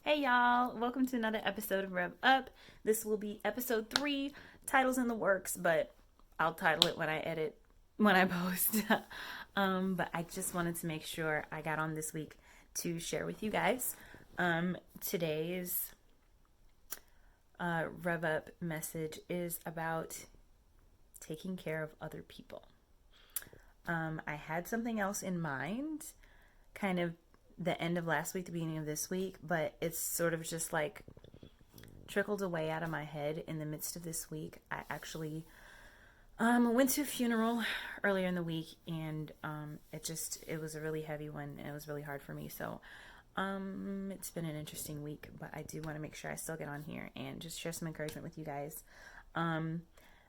Hey y'all, welcome to another episode of Rev Up. This will be episode 3. Title's in the works, but I'll title it when I edit, when I post. But I just wanted to make sure I got on this week to share with you guys. Today's Rev Up message is about taking care of other people. I had something else in mind, kind of the end of last week, the beginning of this week, but it's sort of just like trickled away out of my head in the midst of this week. I actually went to a funeral earlier in the week, and it was a really heavy one, and it was really hard for me. So it's been an interesting week, but I do want to make sure I still get on here and just share some encouragement with you guys.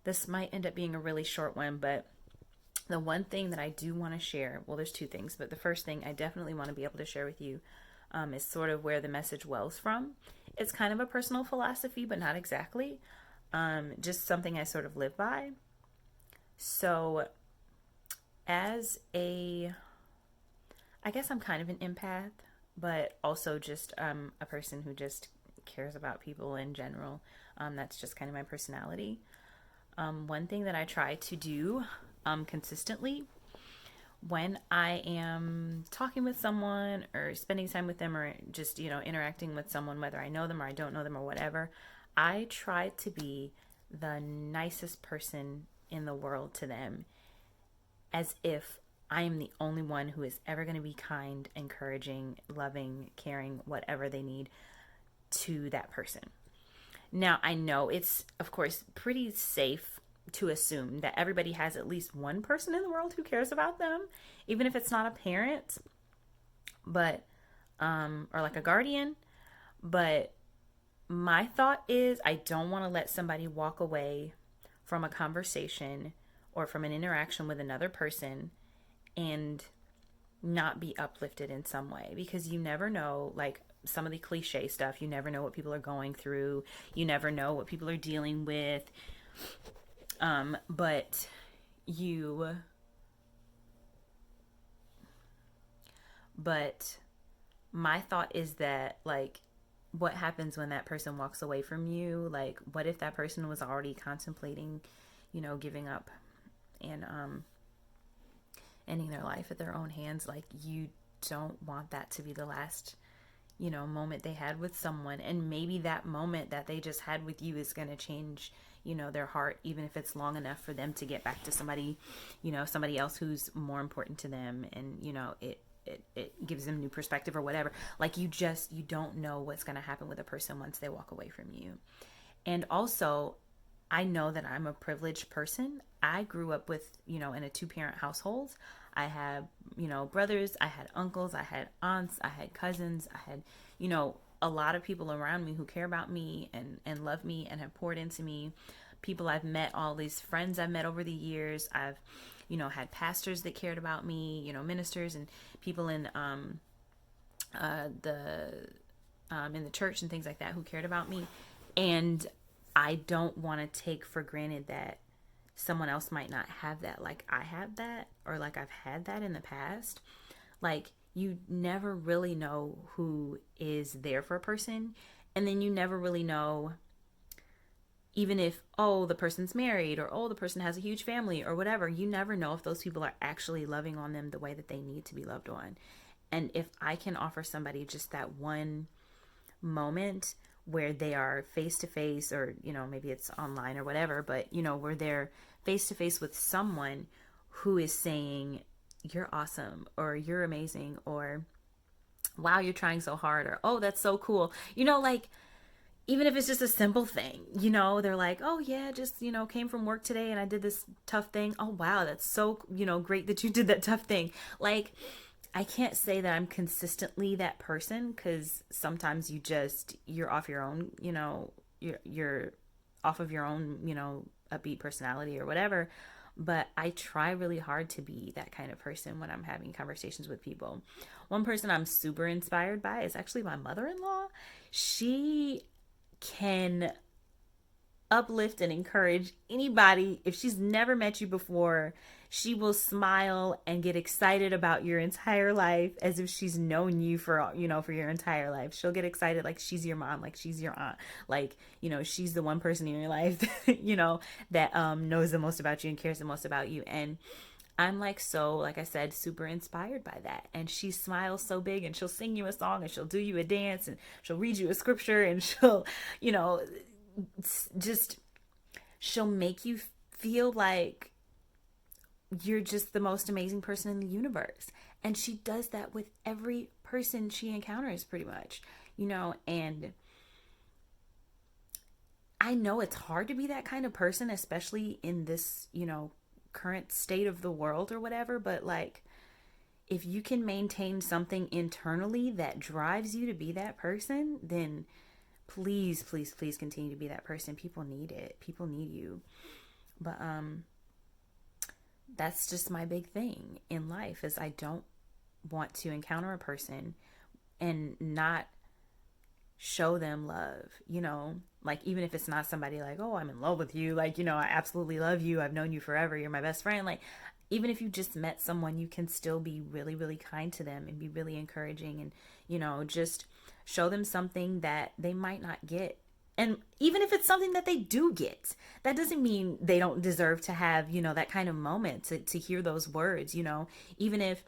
This might end up being a really short one, but the one thing that I do want to share, well, there's two things, but the first thing I definitely want to be able to share with you is sort of where the message wells from. It's kind of a personal philosophy, but not exactly. Just something I sort of live by. So, I guess I'm kind of an empath, but also just a person who just cares about people in general. That's just kind of my personality. One thing that I try to do consistently when I am talking with someone or spending time with them or just, interacting with someone, whether I know them or I don't know them or whatever, I try to be the nicest person in the world to them, as if I am the only one who is ever going to be kind, encouraging, loving, caring, whatever they need to that person. Now, I know it's, of course, pretty safe to assume that everybody has at least one person in the world who cares about them, even if it's not a parent, but, or like a guardian. But my thought is, I don't want to let somebody walk away from a conversation or from an interaction with another person and not be uplifted in some way, because you never know, like some of the cliche stuff, you never know what people are going through, you never know what people are dealing with. But you, but my thought is that, like, what happens when that person walks away from you? Like, what if that person was already contemplating, giving up and ending their life at their own hands? Like, you don't want that to be the last, moment they had with someone. And maybe that moment that they just had with you is going to change, their heart, even if it's long enough for them to get back to somebody, somebody else who's more important to them. And, it gives them new perspective or whatever. Like, you don't know what's going to happen with a person once they walk away from you. And also, I know that I'm a privileged person. I grew up with, in a two-parent household. I had, brothers, I had uncles, I had aunts, I had cousins, I had, a lot of people around me who care about me and love me and have poured into me. People I've met, all these friends I've met over the years. I've, had pastors that cared about me, ministers and people the in the church and things like that who cared about me. And I don't want to take for granted that someone else might not have that, like I have that, or like I've had that in the past. Like, you never really know who is there for a person, and then you never really know, even if, oh, the person's married, or oh, the person has a huge family or whatever, you never know if those people are actually loving on them the way that they need to be loved on. And if I can offer somebody just that one moment where they are face to face, or maybe it's online or whatever, but where they're face to face with someone who is saying you're awesome, or you're amazing, or wow, you're trying so hard, or oh, that's so cool, like, even if it's just a simple thing, they're like, oh yeah, just came from work today and I did this tough thing. Oh wow, that's so great that you did that tough thing. Like, I can't say that I'm consistently that person, because sometimes you're off your own, you're off of your own, upbeat personality or whatever. But I try really hard to be that kind of person when I'm having conversations with people. One person I'm super inspired by is actually my mother-in-law. She can uplift and encourage anybody. If she's never met you before, she will smile and get excited about your entire life as if she's known you for, for your entire life. She'll get excited like she's your mom, like she's your aunt, like, she's the one person in your life that, that knows the most about you and cares the most about you. And I'm like, so, like I said, super inspired by that. And she smiles so big, and she'll sing you a song, and she'll do you a dance, and she'll read you a scripture, and she'll, just, she'll make you feel like you're just the most amazing person in the universe. And she does that with every person she encounters, pretty much, and I know it's hard to be that kind of person, especially in this, current state of the world or whatever, but like, if you can maintain something internally that drives you to be that person, then please, please, please continue to be that person. People need it. People need you. But that's just my big thing in life, is I don't want to encounter a person and not show them love, like, even if it's not somebody like, oh, I'm in love with you, like, I absolutely love you, I've known you forever, you're my best friend. Like, even if you just met someone, you can still be really, really kind to them and be really encouraging, and just show them something that they might not get. And even if it's something that they do get, that doesn't mean they don't deserve to have, that kind of moment to hear those words. Even if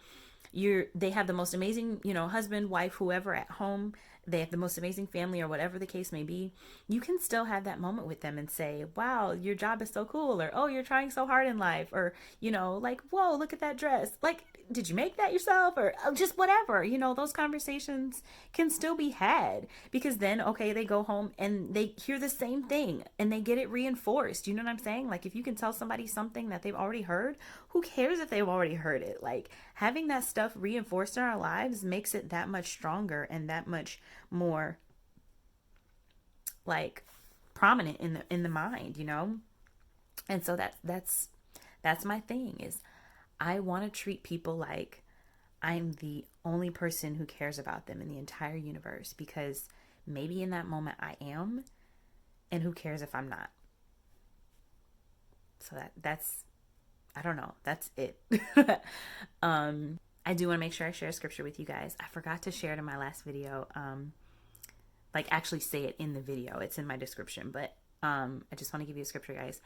they have the most amazing, husband, wife, whoever at home, they have the most amazing family, or whatever the case may be, you can still have that moment with them and say, wow, your job is so cool, or, oh, you're trying so hard in life, or, like, whoa, look at that dress. Like, did you make that yourself? Or just whatever, those conversations can still be had, because then, okay, they go home and they hear the same thing and they get it reinforced. You know what I'm saying? Like, if you can tell somebody something that they've already heard, who cares if they've already heard it? Like, having that stuff reinforced in our lives makes it that much stronger and that much more, like, prominent in the mind, And so that's my thing, is I want to treat people like I'm the only person who cares about them in the entire universe, because maybe in that moment I am, and who cares if I'm not? So that's, I don't know, that's it. I do want to make sure I share a scripture with you guys. I forgot to share it in my last video. Like, actually say it in the video. It's in my description, but I just want to give you a scripture, guys.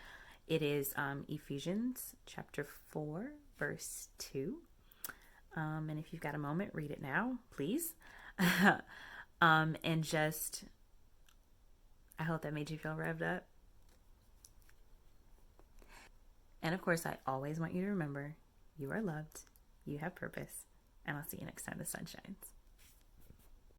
It is Ephesians chapter 4, verse 2. And if you've got a moment, read it now, please. And just, I hope that made you feel revved up. And of course, I always want you to remember, you are loved, you have purpose, and I'll see you next time the sun shines.